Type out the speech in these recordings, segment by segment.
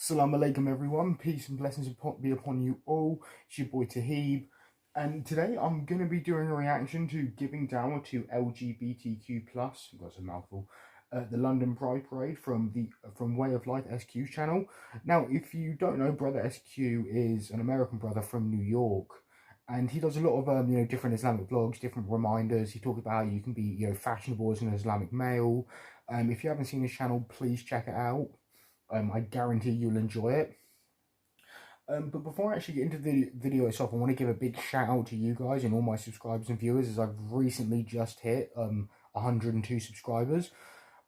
Salam alaikum everyone, peace and blessings be upon you all. It's your boy Tahib, and today I'm going to be doing a reaction to giving Dawah to LGBTQ+, that's a mouthful, the London Pride Parade from wayoflifesq channel. Now, if you don't know, Brother SQ is an American brother from New York, and he does a lot of different Islamic vlogs, different reminders. He talks about how you can be fashionable as an Islamic male. If you haven't seen his channel, please check it out. I guarantee you'll enjoy it. But before I actually get into the video itself, I want to give a big shout out to you guys and all my subscribers and viewers, as I've recently just hit 102 subscribers.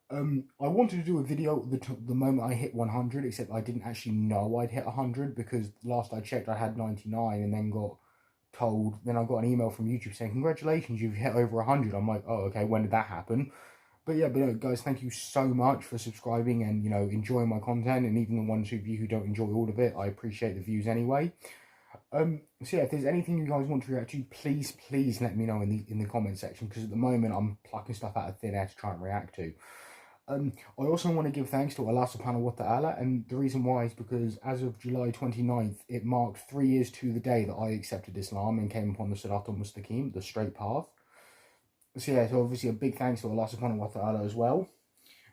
I wanted to do a video the moment I hit 100, except I didn't actually know I'd hit 100, because last I checked I had 99, and then I got an email from YouTube saying, congratulations, you've hit over 100. I'm like, oh, okay, when did that happen? But yeah, guys, thank you so much for subscribing and, enjoying my content. And even the ones of you who don't enjoy all of it, I appreciate the views anyway. So yeah, if there's anything you guys want to react to, please let me know in the comment section, because at the moment I'm plucking stuff out of thin air to try and react to. I also want to give thanks to Allah subhanahu wa ta'ala, and the reason why is because as of July 29th, it marked 3 years to the day that I accepted Islam and came upon the Siratul Mustaqim, the straight path. So yeah, so obviously a big thanks to Allah subhanahu wa ta'ala as well.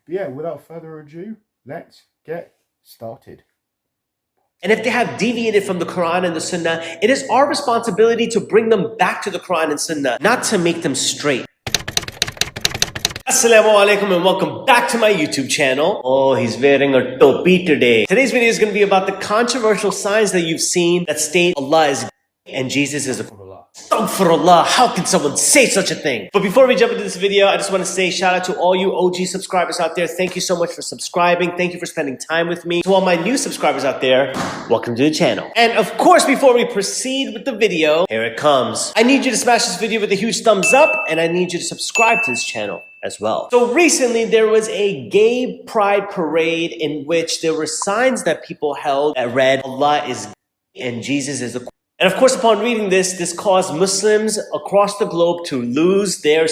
But yeah, without further ado, let's get started. And if they have deviated from the Quran and the Sunnah, it is our responsibility to bring them back to the Quran and Sunnah, not to make them straight. Assalamu alaikum and welcome back to my YouTube channel. Oh, he's wearing a topi today. Today's video is going to be about the controversial signs that you've seen that state Allah is and Jesus is a Astaghfirullah, how can someone say such a thing? But before we jump into this video, I just want to say shout out to all you OG subscribers out there. Thank you so much for subscribing. Thank you for spending time with me. To all my new subscribers out there, welcome to the channel. And of course, before we proceed with the video, here it comes. I need you to smash this video with a huge thumbs up, and I need you to subscribe to this channel as well. So recently there was a gay pride parade in which there were signs that people held that read, Allah is and Jesus is a. And of course, upon reading this caused Muslims across the globe to lose their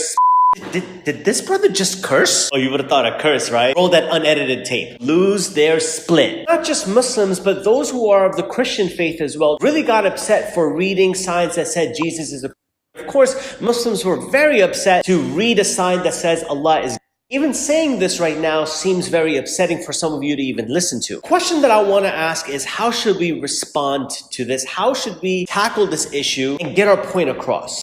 Did this brother just curse? Oh, you would have thought a curse, right? Roll that unedited tape. Lose their split. Not just Muslims, but those who are of the Christian faith as well really got upset for reading signs that said Jesus is a. Of course, Muslims were very upset to read a sign that says Allah is. Even saying this right now seems very upsetting for some of you to even listen to. The question that I want to ask is, how should we respond to this? How should we tackle this issue and get our point across?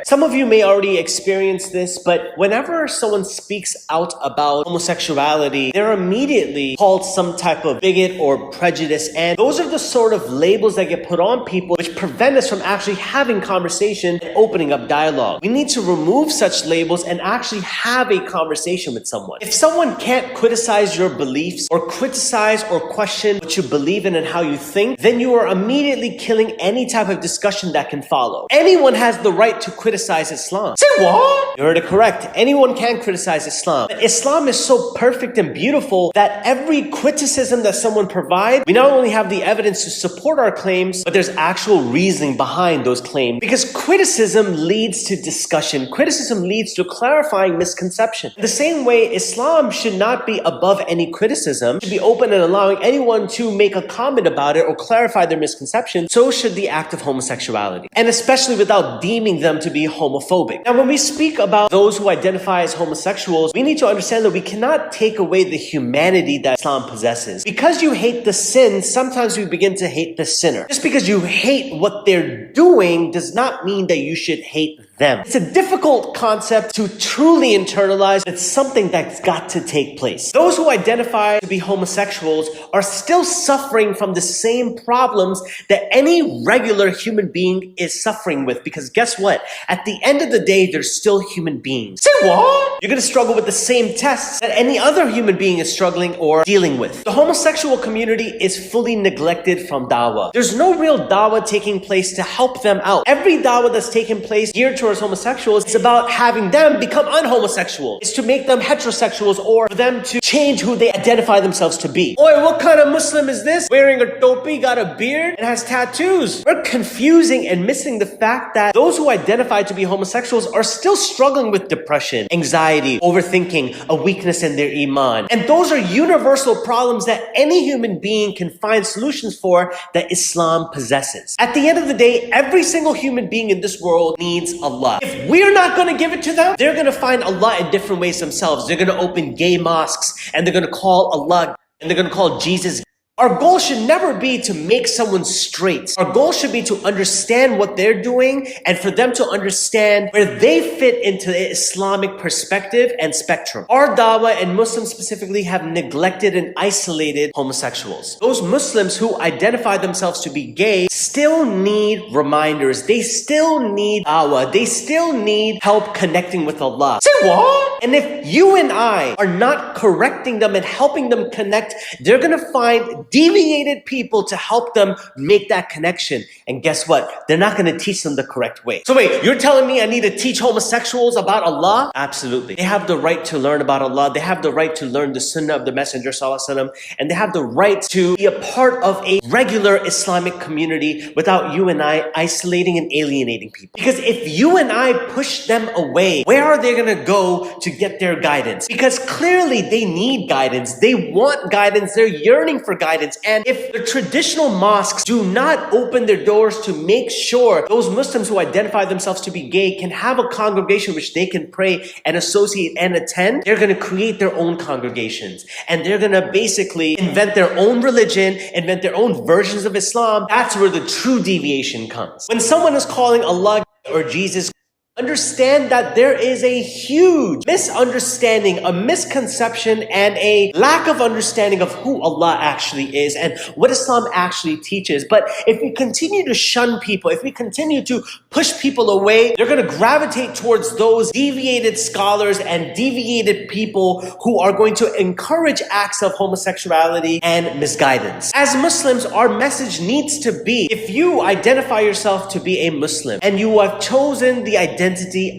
Some of you may already experience this, but whenever someone speaks out about homosexuality, they're immediately called some type of bigot or prejudice, and those are the sort of labels that get put on people which prevent us from actually having conversation and opening up dialogue. We need to remove such labels and actually have a conversation with someone. If someone can't criticize your beliefs or criticize or question what you believe in and how you think, then you are immediately killing any type of discussion that can follow. Anyone has the right to criticize Islam. Say what? You heard it correct. Anyone can criticize Islam. But Islam is so perfect and beautiful that every criticism that someone provides, we not only have the evidence to support our claims, but there's actual reasoning behind those claims. Because criticism leads to discussion. Criticism leads to clarifying misconception. The same way, Islam should not be above any criticism. It should be open and allowing anyone to make a comment about it or clarify their misconception. So should the act of homosexuality. And especially without deeming them to be homophobic. Now, when we speak about those who identify as homosexuals, we need to understand that we cannot take away the humanity that Islam possesses. Because you hate the sin, sometimes we begin to hate the sinner. Just because you hate what they're doing does not mean that you should hate them. It's a difficult concept to truly internalize. It's something that's got to take place. Those who identify to be homosexuals are still suffering from the same problems that any regular human being is suffering with, because guess what? At the end of the day, they're still human beings. Say what? You're going to struggle with the same tests that any other human being is struggling or dealing with. The homosexual community is fully neglected from Dawah. There's no real Dawah taking place to help them out. Every Dawah that's taking place geared to towards homosexuals is about having them become unhomosexual. It's to make them heterosexuals or for them to change who they identify themselves to be. Oi, what kind of Muslim is this? Wearing a topi, got a beard, and has tattoos. We're confusing and missing the fact that those who identify to be homosexuals are still struggling with depression, anxiety, overthinking, a weakness in their iman. And those are universal problems that any human being can find solutions for that Islam possesses. At the end of the day, every single human being in this world needs Allah. If we're not going to give it to them, they're going to find Allah in different ways themselves. They're going to open gay mosques and they're going to call Allah and they're going to call Jesus. Our goal should never be to make someone straight. Our goal should be to understand what they're doing and for them to understand where they fit into the Islamic perspective and spectrum. Our Dawah and Muslims specifically have neglected and isolated homosexuals. Those Muslims who identify themselves to be gay still need reminders. They still need Dawah. They still need help connecting with Allah. Say what? And if you and I are not correcting them and helping them connect, they're going to find deviated people to help them make that connection. And guess what? They're not going to teach them the correct way. So wait, you're telling me I need to teach homosexuals about Allah? Absolutely. They have the right to learn about Allah. They have the right to learn the sunnah of the Messenger Salam, and they have the right to be a part of a regular Islamic community without you and I isolating and alienating people. Because if you and I push them away, where are they going to go to get their guidance? Because clearly they need guidance. They want guidance. They're yearning for guidance. And if the traditional mosques do not open their doors to make sure those Muslims who identify themselves to be gay can have a congregation which they can pray and associate and attend, they're going to create their own congregations. And they're going to basically invent their own religion, invent their own versions of Islam. That's where the true deviation comes. When someone is calling Allah or Jesus, understand that there is a huge misunderstanding, a misconception, and a lack of understanding of who Allah actually is and what Islam actually teaches. But if we continue to shun people, if we continue to push people away, they're going to gravitate towards those deviated scholars and deviated people who are going to encourage acts of homosexuality and misguidance. As Muslims, our message needs to be, if you identify yourself to be a Muslim and you have chosen the identity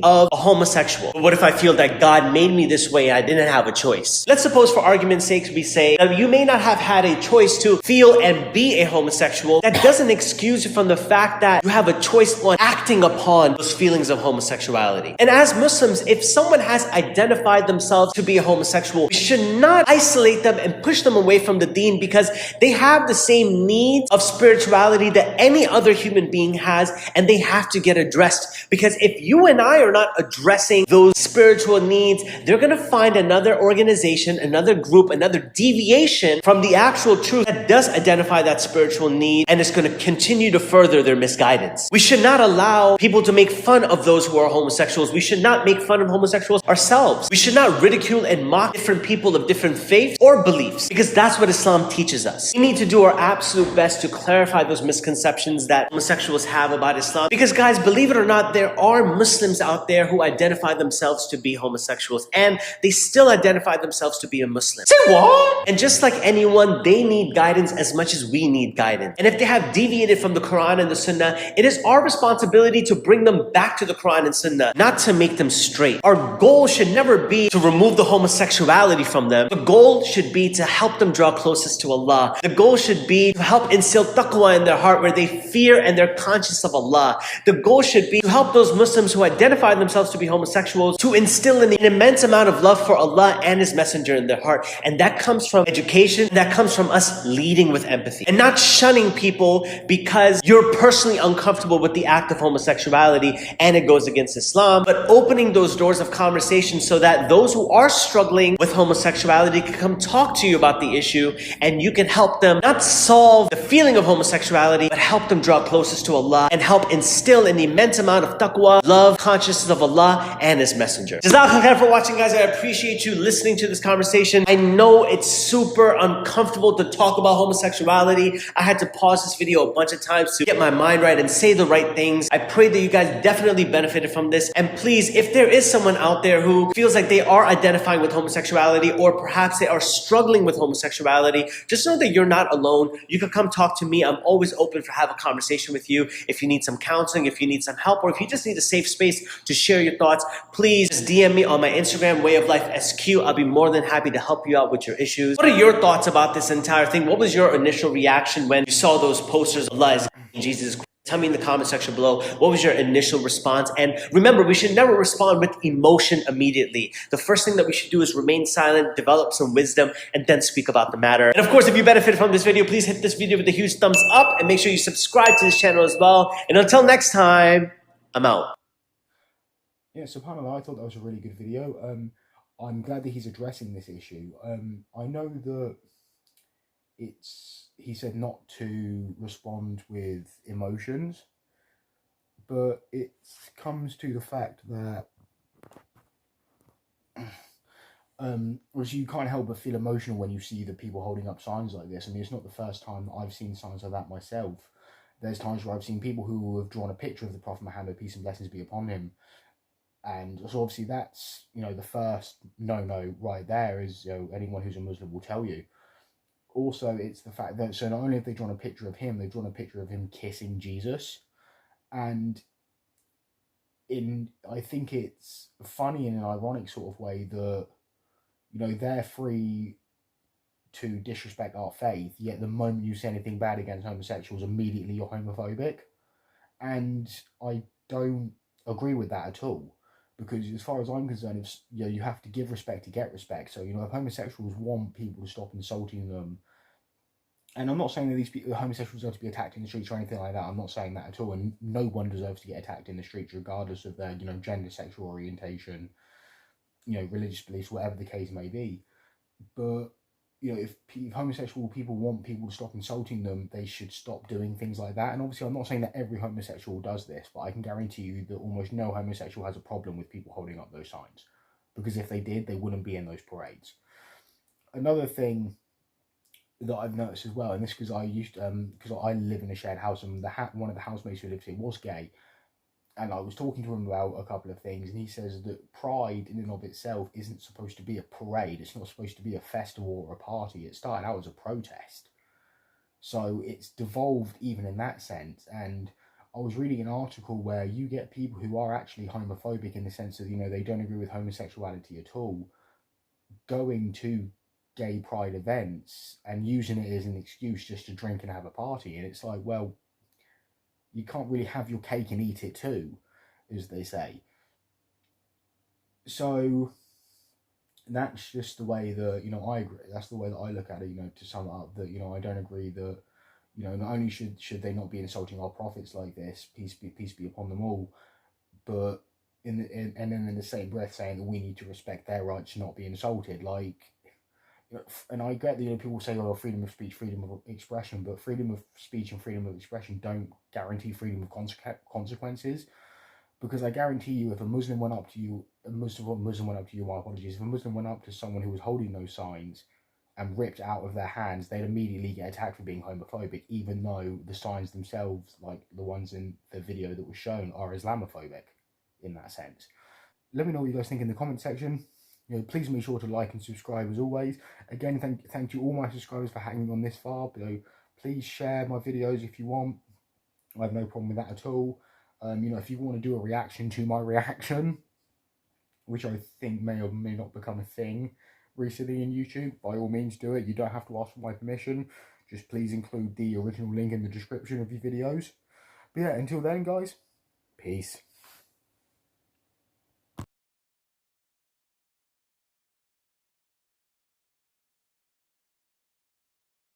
of a homosexual. But what if I feel that God made me this way? I didn't have a choice. Let's suppose for argument's sake we say that you may not have had a choice to feel and be a homosexual. That doesn't excuse you from the fact that you have a choice on acting upon those feelings of homosexuality. And as Muslims, if someone has identified themselves to be a homosexual, we should not isolate them and push them away from the deen because they have the same needs of spirituality that any other human being has, and they have to get addressed. Because if you and I are not addressing those spiritual needs, they're going to find another organization, another group, another deviation from the actual truth that does identify that spiritual need, and it's going to continue to further their misguidance. We should not allow people to make fun of those who are homosexuals. We should not make fun of homosexuals ourselves. We should not ridicule and mock different people of different faiths or beliefs, because that's what Islam teaches us. We need to do our absolute best to clarify those misconceptions that homosexuals have about Islam, because guys, believe it or not, there are Muslims out there who identify themselves to be homosexuals and they still identify themselves to be a Muslim. Say what? And just like anyone, they need guidance as much as we need guidance. And if they have deviated from the Quran and the Sunnah, it is our responsibility to bring them back to the Quran and Sunnah, not to make them straight. Our goal should never be to remove the homosexuality from them. The goal should be to help them draw closest to Allah. The goal should be to help instill taqwa in their heart where they fear and they're conscious of Allah. The goal should be to help those Muslims who identify themselves to be homosexuals to instill an immense amount of love for Allah and His Messenger in their heart. And that comes from education. That comes from us leading with empathy and not shunning people because you're personally uncomfortable with the act of homosexuality and it goes against Islam, but opening those doors of conversation so that those who are struggling with homosexuality can come talk to you about the issue and you can help them not solve the feeling of homosexuality, but help them draw closest to Allah and help instill an immense amount of taqwa, love, consciousness of Allah and His Messenger. Jazakallah khair for watching, guys. I appreciate you listening to this conversation. I know it's super uncomfortable to talk about homosexuality. I had to pause this video a bunch of times to get my mind right and say the right things. I pray that you guys definitely benefited from this. And please, if there is someone out there who feels like they are identifying with homosexuality or perhaps they are struggling with homosexuality, just know that you're not alone. You can come talk to me. I'm always open for have a conversation with you if you need some counseling, if you need some help, or if you just need a safe space to share your thoughts. Please just DM me on my Instagram, wayoflifesq. I'll be more than happy to help you out with your issues. What are your thoughts about this entire thing? What was your initial reaction when you saw those posters of Allah is Jesus? Tell me in the comment section below, what was your initial response? And remember, we should never respond with emotion immediately. The first thing that we should do is remain silent, develop some wisdom, and then speak about the matter. And of course, if you benefited from this video, please hit this video with a huge thumbs up and make sure you subscribe to this channel as well. And until next time, I'm out. Yeah, subhanAllah, I thought that was a really good video. I'm glad that he's addressing this issue. I know that he said not to respond with emotions, but it comes to the fact that you can't help but feel emotional when you see the people holding up signs like this. I mean, it's not the first time that I've seen signs like that myself. There's times where I've seen people who have drawn a picture of the Prophet Muhammad, peace and blessings be upon him, and so obviously that's, you know, the first no right there is, you know, anyone who's a Muslim will tell you. Also, it's the fact that, so not only have they drawn a picture of him, they've drawn a picture of him kissing Jesus. And I think it's funny in an ironic sort of way that, you know, they're free to disrespect our faith, yet the moment you say anything bad against homosexuals, immediately you're homophobic. And I don't agree with that at all. Because as far as I'm concerned, it's, you know, you have to give respect to get respect. So, you know, if homosexuals want people to stop insulting them, and I'm not saying that these people, homosexuals deserve to be attacked in the streets or anything like that. I'm not saying that at all. And no one deserves to get attacked in the streets, regardless of their, you know, gender, sexual orientation, you know, religious beliefs, whatever the case may be. But, you know, if homosexual people want people to stop insulting them, they should stop doing things like that. And obviously, I'm not saying that every homosexual does this, but I can guarantee you that almost no homosexual has a problem with people holding up those signs. Because if they did, they wouldn't be in those parades. Another thing that I've noticed as well, and this because I live in a shared house, and one of the housemates who lives here was gay. And I was talking to him about a couple of things, and he says that pride in and of itself isn't supposed to be a parade. It's not supposed to be a festival or a party. It started out as a protest. So it's devolved even in that sense. And I was reading an article where you get people who are actually homophobic in the sense of, you know, they don't agree with homosexuality at all, going to gay pride events and using it as an excuse just to drink and have a party. And it's like, well, you can't really have your cake and eat it too, as they say. So that's just the way that, you know, I agree. That's the way that I look at it, you know, to sum it up, that, you know, I don't agree that, you know, not only should they not be insulting our prophets like this, peace be upon them all, but and then in the same breath saying that we need to respect their rights to not be insulted. Like, and I get that, you know, people say, oh, freedom of speech, freedom of expression, but freedom of speech and freedom of expression don't guarantee freedom of consequences. Because I guarantee you, if a Muslim went up to you, my apologies, if a Muslim went up to someone who was holding those signs and ripped out of their hands, they'd immediately get attacked for being homophobic, even though the signs themselves, like the ones in the video that was shown, are Islamophobic in that sense. Let me know what you guys think in the comment section. You know, please make sure to like and subscribe as always. Again, thank you all my subscribers for hanging on this far. You know, please share my videos if you want. I have no problem with that at all. You know, if you want to do a reaction to my reaction, which I think may or may not become a thing recently in YouTube, by all means do it. You don't have to ask for my permission. Just please include the original link in the description of your videos. But yeah, until then, guys, peace.